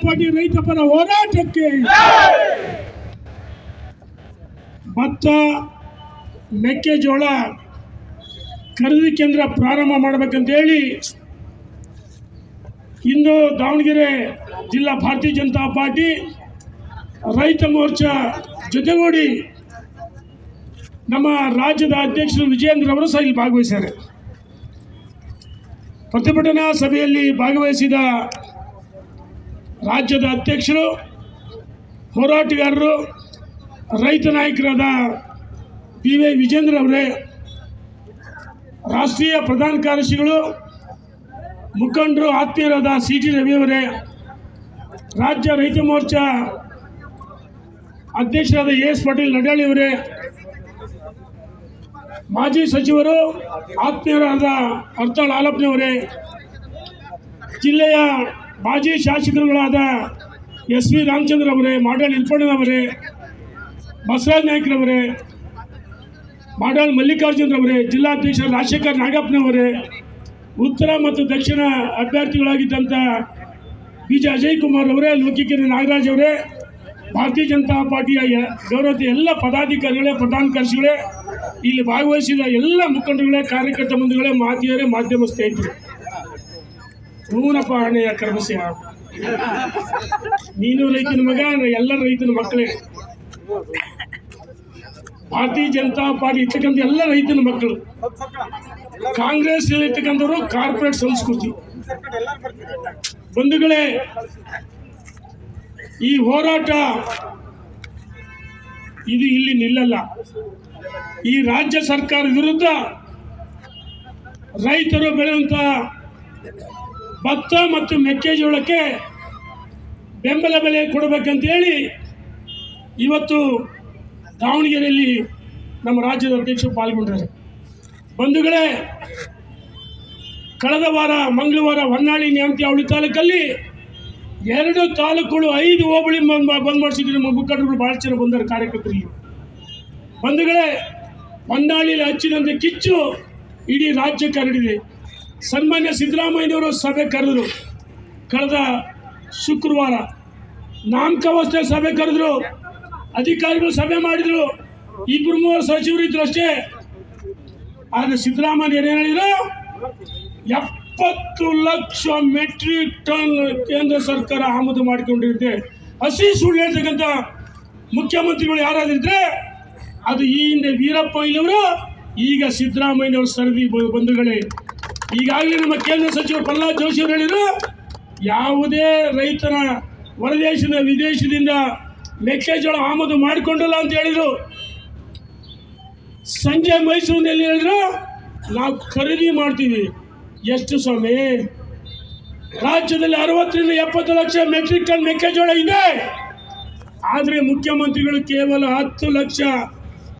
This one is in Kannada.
ಪಾರ್ಟಿ ರೈತ ಪರ ಹೋರಾಟಕ್ಕೆ ಭತ್ತ ಮೆಕ್ಕೆಜೋಳ ಖರೀದಿ ಕೇಂದ್ರ ಪ್ರಾರಂಭ ಮಾಡಬೇಕಂತ ಹೇಳಿ ಇಂದು ದಾವಣಗೆರೆ ಜಿಲ್ಲಾ ಭಾರತೀಯ ಜನತಾ ಪಾರ್ಟಿ ರೈತ ಮೋರ್ಚಾ ಜೊತೆಗೂಡಿ ನಮ್ಮ ರಾಜ್ಯದ ಅಧ್ಯಕ್ಷರು ವಿಜಯೇಂದ್ರ ಅವರು ಸಹ ಇಲ್ಲಿ ಭಾಗವಹಿಸಿದ್ದಾರೆ. ಪ್ರತಿಭಟನಾ ಸಭೆಯಲ್ಲಿ ಭಾಗವಹಿಸಿದ ರಾಜ್ಯದ ಅಧ್ಯಕ್ಷರು, ಹೋರಾಟಗಾರರು, ರೈತ ನಾಯಕರಾದ ಪಿ.ವೈ. ವಿಜೇಂದ್ರ ಅವರೇ, ರಾಷ್ಟ್ರೀಯ ಪ್ರಧಾನ ಕಾರ್ಯದರ್ಶಿಗಳು, ಮುಖಂಡರು, ಆತ್ಮೀಯರಾದ ಸಿ.ಟಿ. ರವಿಯವರೇ, ರಾಜ್ಯ ರೈತ ಮೋರ್ಚಾ ಅಧ್ಯಕ್ಷರಾದ ಎಸ್ ಪಾಟೀಲ್ ನಡಾಳಿ ಅವರೇ, ಮಾಜಿ ಸಚಿವರು ಆತ್ಮೀಯರಾದ ಅರ್ತಾಳ್ ಆಲಪ್ಪನವರೇ, ಜಿಲ್ಲೆಯ ಮಾಜಿ ಶಾಸಕರುಗಳಾದ ಎಸ್ ವಿ ರಾಮಚಂದ್ರ ಅವರೇ, ಮಾಡಾಳ್ ನಿಲ್ಪಣ್ಣನವರೇ, ಬಸವರಾಜ ನಾಯ್ಕರವರೇ, ಮಾಡಾಳ್ ಮಲ್ಲಿಕಾರ್ಜುನರವರೇ, ಜಿಲ್ಲಾಧ್ಯಕ್ಷ ರಾಜಶೇಖರ್ ನಾಗಪ್ಪನವರೇ, ಉತ್ತರ ಮತ್ತು ದಕ್ಷಿಣ ಅಭ್ಯರ್ಥಿಗಳಾಗಿದ್ದಂಥ ಬಿ ಜೆ ಅಜಯ್ ಕುಮಾರ್ ಅವರೇ, ಲೋಕಿಕೆರೆ ನಾಗರಾಜ್ ಅವರೇ, ಭಾರತೀಯ ಜನತಾ ಪಾರ್ಟಿಯ ಗೌರವಿತ ಎಲ್ಲ ಪದಾಧಿಕಾರಿಗಳೇ, ಪ್ರಧಾನ ಕಾರ್ಯದರ್ಶಿಗಳೇ, ಇಲ್ಲಿ ಭಾಗವಹಿಸಿದ ಎಲ್ಲ ಮುಖಂಡರುಗಳೇ, ಕಾರ್ಯಕರ್ತ ಬಂಧುಗಳೇ, ಮಾತಿಯರೇ, ಮಾಧ್ಯಮ ಸ್ನೇಹಿತರು, ಹೂನಪ್ಪ ಹಣೆಯ ಕರ್ಮಸ್ಯ, ನೀನು ರೈತನ ಮಗ, ಎಲ್ಲ ರೈತನ ಮಕ್ಕಳೇ. ಭಾರತೀಯ ಜನತಾ ಪಾರ್ಟಿ ಇರ್ತಕ್ಕಂಥ ಎಲ್ಲ ರೈತನ ಮಕ್ಕಳು, ಕಾಂಗ್ರೆಸ್ ಇರ್ತಕ್ಕಂಥವರು ಕಾರ್ಪೊರೇಟ್ ಸಂಸ್ಕೃತಿ. ಬಂಧುಗಳೇ, ಈ ಹೋರಾಟ ಇದು ಇಲ್ಲಿ ನಿಲ್ಲಲ್ಲ. ಈ ರಾಜ್ಯ ಸರ್ಕಾರದ ವಿರುದ್ಧ ರೈತರು ಬೆಳೆಯುವಂಥ ಭತ್ತ ಮತ್ತು ಮೆಕ್ಕೆಜೋಳಕ್ಕೆ ಬೆಂಬಲ ಬೆಲೆ ಕೊಡಬೇಕಂತೇಳಿ ಇವತ್ತು ದಾವಣಗೆರೆಯಲ್ಲಿ ನಮ್ಮ ರಾಜ್ಯದ ಅಧ್ಯಕ್ಷರು ಪಾಲ್ಗೊಂಡಿದ್ದಾರೆ. ಬಂಧುಗಳೇ, ಕಳೆದ ವಾರ ಮಂಗಳವಾರ ಹೊನ್ನಾಳಿ ನ್ಯಾಮತಿ ಅವಳಿ ತಾಲೂಕಲ್ಲಿ 2 ತಾಲೂಕುಗಳು 5 ಹೋಬಳಿ ಬಂದ್ ಮಾಡಿಸಿದ್ರು. ನಮ್ಮ ಮುಖಂಡರುಗಳು ಭಾಳ ಜನ ಬಂದರು, ಕಾರ್ಯಕರ್ತರಿಗೆ. ಬಂಧುಗಳೇ, ಹೊನ್ನಾಳಿಯಲ್ಲಿ ಹಚ್ಚಿದಂತೆ ಕಿಚ್ಚು ಇಡೀ ರಾಜ್ಯಕ್ಕೆ ಹರಡಿದೆ. ಸನ್ಮಾನ್ಯ ಸಿದ್ದರಾಮಯ್ಯನವರು ಸಭೆ ಕರೆದರು. ಕಳೆದ ಶುಕ್ರವಾರ ನಾಮಕಾವಸ್ಥೆ ಸಭೆ ಕರೆದರು, ಅಧಿಕಾರಿಗಳು ಸಭೆ ಮಾಡಿದರು, 2-3 ಸಚಿವರು ಇದ್ರು ಅಷ್ಟೇ. ಆದರೆ ಸಿದ್ದರಾಮಯ್ಯ ಏನೇನು ಹೇಳಿದ್ರು, 70 ಲಕ್ಷ ಮೆಟ್ರಿಕ್ ಟನ್ ಕೇಂದ್ರ ಸರ್ಕಾರ ಆಮದು ಮಾಡಿಕೊಂಡಿರುತ್ತೆ. ಹಸಿ ಸುಳ್ಳು ಹೇಳ್ತಕ್ಕಂಥ ಮುಖ್ಯಮಂತ್ರಿಗಳು ಯಾರಾದಿದ್ರೆ ಅದು ಈ ಹಿಂದೆ ವೀರಪ್ಪ ಮೊಯ್ಲಿಯವರು, ಈಗ ಸಿದ್ದರಾಮಯ್ಯನವರು ಸರದಿ. ಬಂಧುಗಳೇ, ಈಗಾಗಲೇ ನಮ್ಮ ಕೇಂದ್ರ ಸಚಿವರು ಪ್ರಹ್ಲಾದ್ ಜೋಶಿ ಅವರು ಹೇಳಿದರು, ಯಾವುದೇ ರೈತನ ಹೊರದೇಶದ ವಿದೇಶದಿಂದ ಮೆಕ್ಕೆಜೋಳ ಆಮದು ಮಾಡಿಕೊಂಡಿಲ್ಲ ಅಂತ ಹೇಳಿದರು. ಸಂಜೆ ಮೈಸೂರಿನಲ್ಲಿ ಹೇಳಿದ್ರು, ನಾವು ಖರೀದಿ ಮಾಡ್ತೀವಿ. ಎಷ್ಟು ಸ್ವಾಮಿ? ರಾಜ್ಯದಲ್ಲಿ 60ರಿಂದ 70 ಲಕ್ಷ ಮೆಟ್ರಿಕ್ ಟನ್ ಮೆಕ್ಕೆಜೋಳ ಇದೆ. ಆದರೆ ಮುಖ್ಯಮಂತ್ರಿಗಳು ಕೇವಲ 10 ಲಕ್ಷ